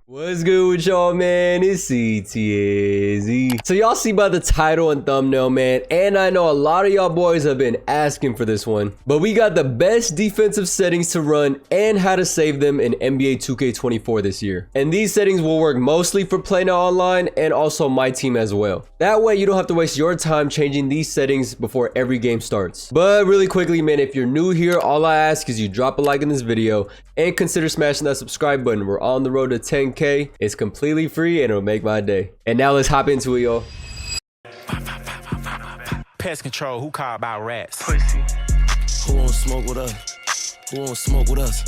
What's good with y'all, man? It's CTAZ. So y'all see by the title and thumbnail, man, and I know a lot of y'all boys have been asking for this one, but we got the best defensive settings to run and how to save them in NBA 2K24 this year. And these settings will work mostly for Play Now Online and also my team as well. That way you don't have to waste your time changing these settings before every game starts. But really quickly, man, if you're new here, all I ask is you drop a like in this video and consider smashing that subscribe button. We're on the road to 10K. It's completely free and it'll make my day. And now let's hop into it, y'all. Pest control, who called about rats? Pussy. Who won't smoke with us? Who won't smoke with us?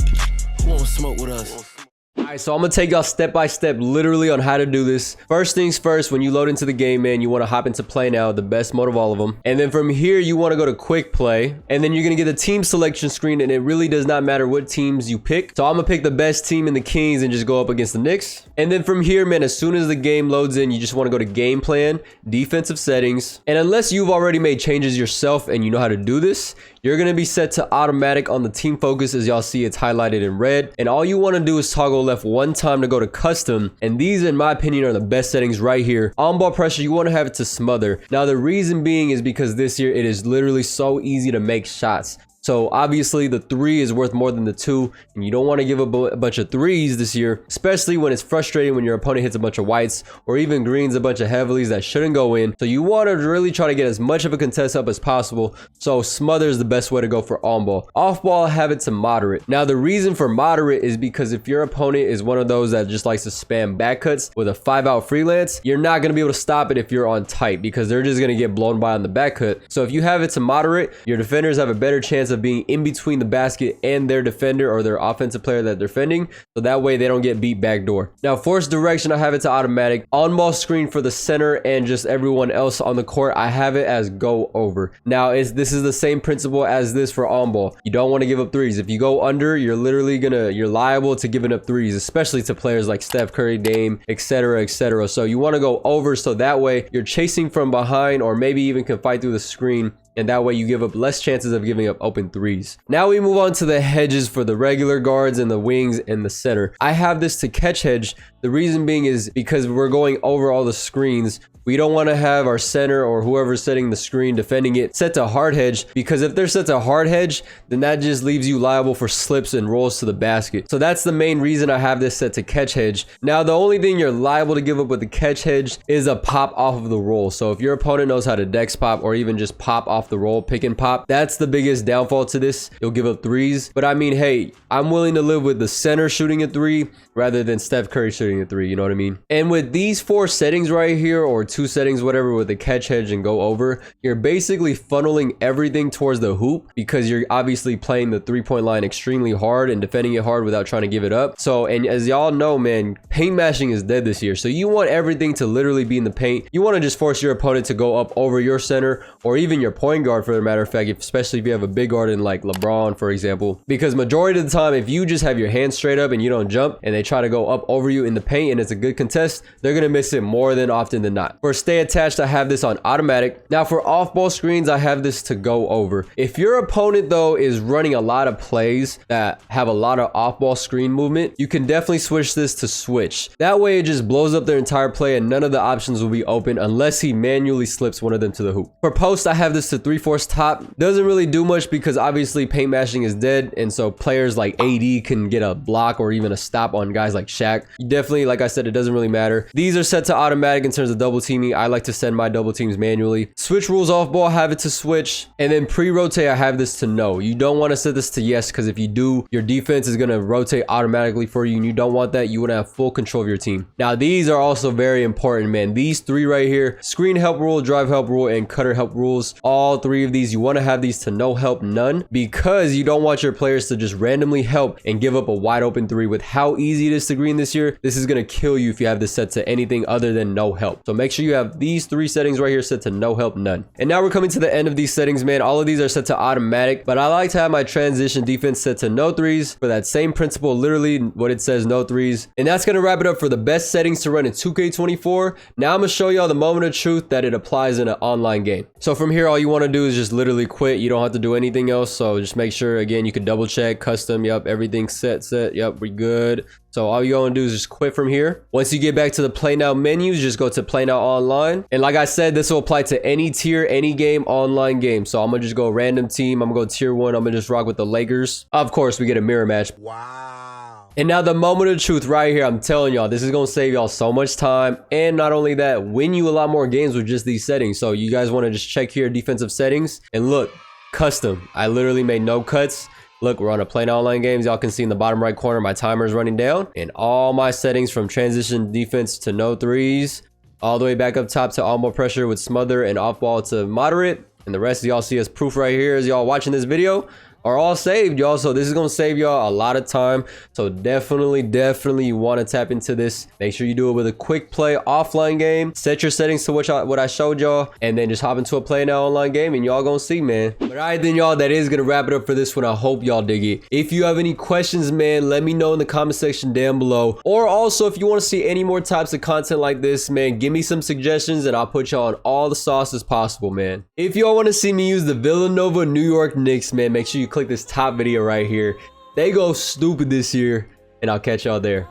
Who won't smoke with us? Alright, so I'm gonna take y'all step by step literally on how to do this. First things first, when you load into the game, man, you want to hop into Play Now, the best mode of all of them. And then from here, you want to go to Quick Play. And then you're gonna get the team selection screen, and it really does not matter what teams you pick. So I'm gonna pick the best team in the Kings and just go up against the Knicks. And then from here, man, as soon as the game loads in, you just want to go to Game Plan, Defensive Settings. And unless you've already made changes yourself and you know how to do this, you're going to be set to automatic on the team focus. As y'all see, it's highlighted in red. And all you want to do is toggle left one time to go to custom. And these, in my opinion, are the best settings right here. On ball pressure, you want to have it to smother. Now, the reason being is because this year it is literally so easy to make shots. So obviously the 3 is worth more than the 2, and you don't want to give up a bunch of 3s this year, especially when it's frustrating when your opponent hits a bunch of whites or even greens, a bunch of heavilies that shouldn't go in. So you want to really try to get as much of a contest up as possible. So smother is the best way to go for on ball. Off ball, have it to moderate. Now the reason for moderate is because if your opponent is one of those that just likes to spam back cuts with a 5-out freelance, you're not going to be able to stop it if you're on tight, because they're just going to get blown by on the back cut. So if you have it to moderate, your defenders have a better chance of being in between the basket and their defender or their offensive player that they're defending, so that way they don't get beat backdoor. Now force direction, I have it to automatic. On ball screen for the center and just everyone else on the court, I have it as go over. Now this is the same principle as this for on ball. You don't want to give up 3s. If you go under, you're liable to giving up 3s, especially to players like Steph Curry, Dame, etc, etc. So you want to go over, so that way you're chasing from behind or maybe even can fight through the screen, and that way you give up less chances of giving up open 3s. Now we move on to the hedges for the regular guards and the wings and the center. I have this to catch hedge. The reason being is because we're going over all the screens. We don't want to have our center or whoever's setting the screen defending it set to hard hedge, because if they're set to hard hedge, then that just leaves you liable for slips and rolls to the basket. So that's the main reason I have this set to catch hedge. Now the only thing you're liable to give up with the catch hedge is a pop off of the roll. So if your opponent knows how to dex pop or even just pop off the roll, pick and pop, that's the biggest downfall to this. You'll give up 3s. But I mean, hey, I'm willing to live with the center shooting a 3 rather than Steph Curry shooting a 3, you know what I mean? And with these 4 settings right here, or 2 settings, whatever, with the catch hedge and go over, you're basically funneling everything towards the hoop, because you're obviously playing the 3-point line extremely hard and defending it hard without trying to give it up. So, and as y'all know, man, paint mashing is dead this year. So you want everything to literally be in the paint. You want to just force your opponent to go up over your center or even your point guard, for the matter of fact, especially if you have a big guard in like LeBron, for example, because majority of the time, if you just have your hands straight up and you don't jump and they try to go up over you in the paint and it's a good contest, they're going to miss it more than often than not. For stay attached, I have this on automatic. Now for off ball screens, I have this to go over. If your opponent though is running a lot of plays that have a lot of off ball screen movement, you can definitely switch this to switch. That way it just blows up their entire play and none of the options will be open unless he manually slips one of them to the hoop. For post, I have this to 3/4 top. Doesn't really do much because obviously paint mashing is dead, and so players like AD can get a block or even a stop on guys like Shaq. You definitely, like I said, it doesn't really matter. These are set to automatic in terms of double teaming. I like to send my double teams manually. Switch rules off ball, have it to switch. And then pre-rotate, I have this to no. You don't want to set this to yes, because if you do, your defense is going to rotate automatically for you, and you don't want that. You want to have full control of your team. Now these are also very important, man. These 3 right here: screen help rule, drive help rule, and cutter help rules. All 3 of these, you want to have these to no help, none, because you don't want your players to just randomly help and give up a wide open 3. With how easy it is to green this year, this is going to kill you if you have this set to anything other than no help. So make sure you have these 3 settings right here set to no help, none. And now we're coming to the end of these settings, man. All of these are set to automatic, but I like to have my transition defense set to no 3s for that same principle, literally what it says, no 3s. And that's going to wrap it up for the best settings to run in 2K24. Now I'm going to show y'all the moment of truth that it applies in an online game. So from here, all you want want to do is just literally quit. You don't have to do anything else. So just make sure, again, you can double check custom. Yep, everything's set. Yep, we good. So all you gonna do is just quit from here. Once you get back to the play now menus, just go to play now online. And like I said, this will apply to any tier, any game, online game. So I'm gonna just go random team. I'm gonna go tier 1. I'm gonna just rock with the Lakers. Of course, we get a mirror match. Wow. And now the moment of truth right here. I'm telling y'all, this is gonna save y'all so much time. And not only that, win you a lot more games with just these settings. So you guys wanna just check here, defensive settings. And look, custom. I literally made no cuts. Look, we're on a play now online games. Y'all can see in the bottom right corner, my timer is running down. And all my settings from transition defense to no threes, all the way back up top to all more pressure with smother and off ball to moderate. And the rest of y'all see as proof right here as y'all watching this video are all saved, y'all. So this is gonna save y'all a lot of time. So definitely you want to tap into this. Make sure you do it with a quick play offline game. Set your settings to what I showed y'all, and then just hop into a play now online game, and y'all gonna see, man. But all right then, y'all, that is gonna wrap it up for this one. I hope y'all dig it. If you have any questions, man, let me know in the comment section down below. Or also, if you want to see any more types of content like this, man, give me some suggestions and I'll put y'all on all the sauces possible, man. If y'all want to see me use the Villanova New York Knicks, man, make sure you click this top video right here. They go stupid this year, and I'll catch y'all there.